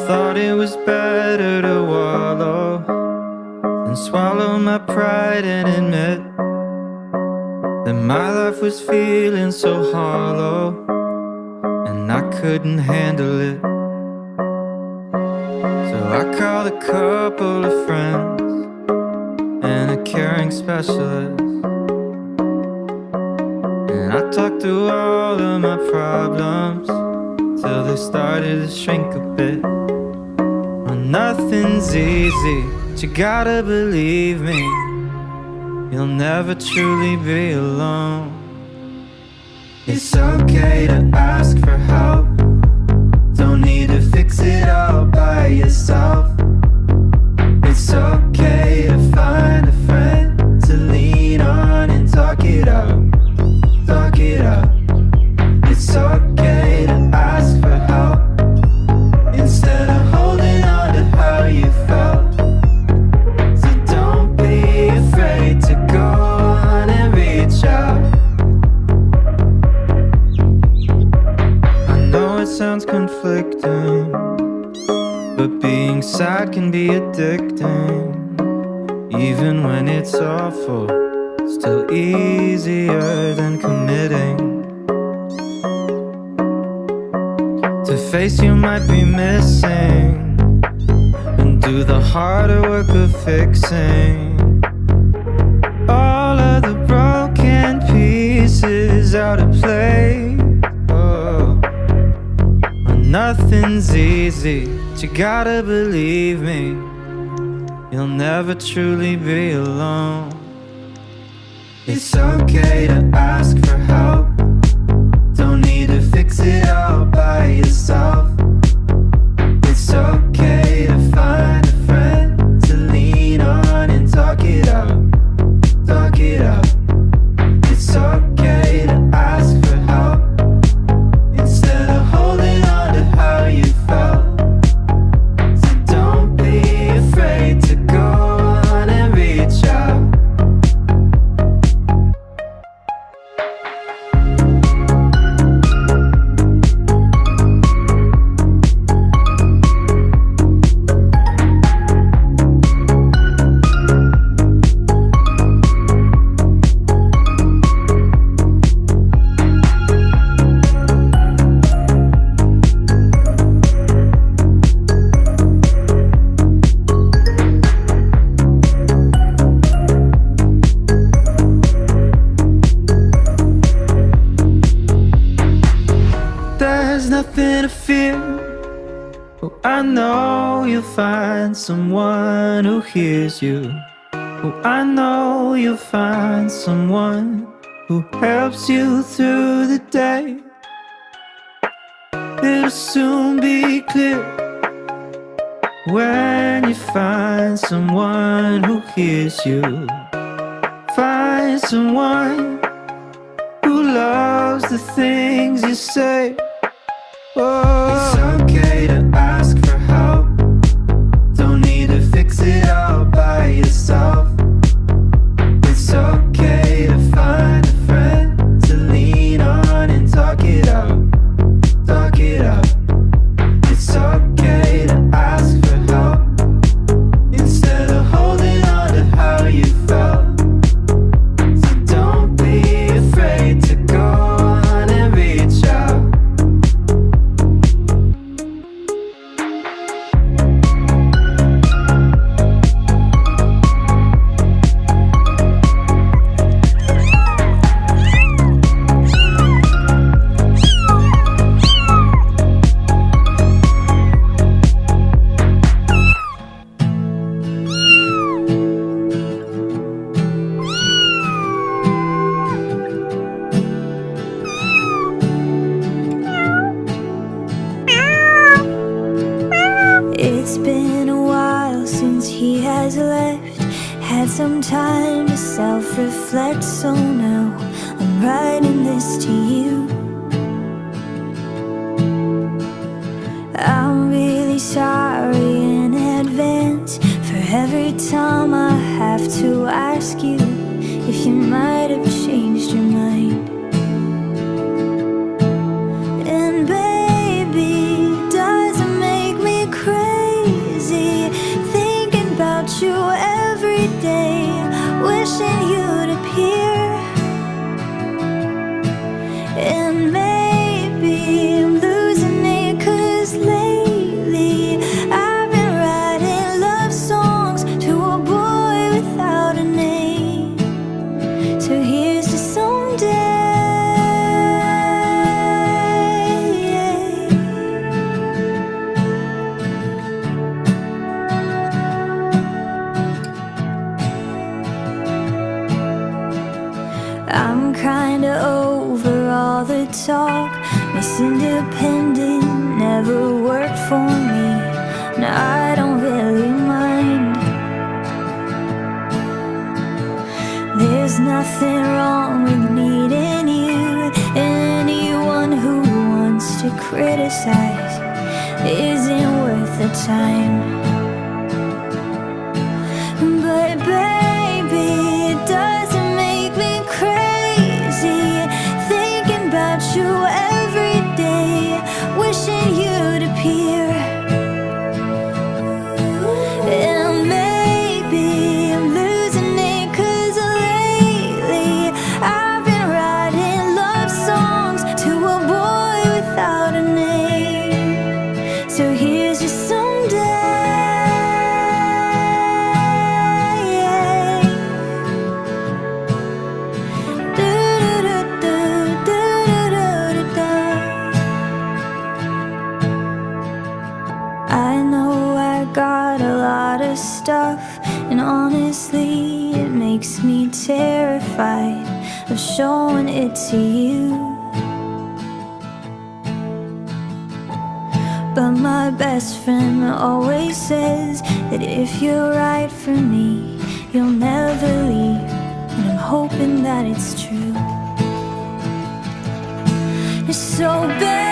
thought it was better to wallow and swallow my pride and admit that my life was feeling so hollow and I couldn't handle it. So I called a couple of friends and a caring specialist, and I talked through all of my problems till they started to shrink a bit. Well, nothing's easy, but you gotta believe me, you'll never truly be alone. It's okay to ask for help, don't need to fix it all by yourself. It's okay to find a friend to lean on and talk it out, talk it out. It's okay to ask for help instead of holding on to how you felt. So don't be afraid to go on and reach out. I know it sounds conflicting, but being sad can be addicting. Even when it's awful, still easier than committing. To face you might be missing and do the harder work of fixing all of the broken pieces out of place. Oh, well, nothing's easy, but you gotta believe me, you'll never truly be alone. It's okay to ask for help, don't need to fix it all by yourself. It's okay to find a friend to lean on and talk it out, talk it out. It's okay to ask for help instead of holding on to how you felt. So don't be afraid to go on and reach out. There's nothing to fear. Oh, I know you'll find someone who hears you. Oh, I know you'll find someone who helps you through the day. It'll soon be clear when you find someone who hears you. Find someone who loves the things you say. Oh. It's okay to ask for help, don't need to fix it all by yourself. It's okay to find a friend to lean on and talk it out, talk it out. It's okay to ask for help instead of holding on to how you felt. So don't be afraid to go on and reach out. It's been a while since he has left, had some time to self-reflect, so now I'm writing this to you. I'm really sorry in advance for every time I have to ask you if you might have changed your mind. And baby, does it make me crazy never worked for me, and I don't really mind. There's nothing wrong with needing you. Anyone who wants to criticize isn't worth the time. But baby, it doesn't make me crazy, thinking about you every day, wishing you'd appear. And maybe I'm losing it, 'cause lately I've been writing love songs to a boy without a name. So here's just someday. I know I got a lot of stuff, and honestly it makes me terrified of showing it to you. But my best friend always says that if you're right for me, you'll never leave, and I'm hoping that it's true. So bad.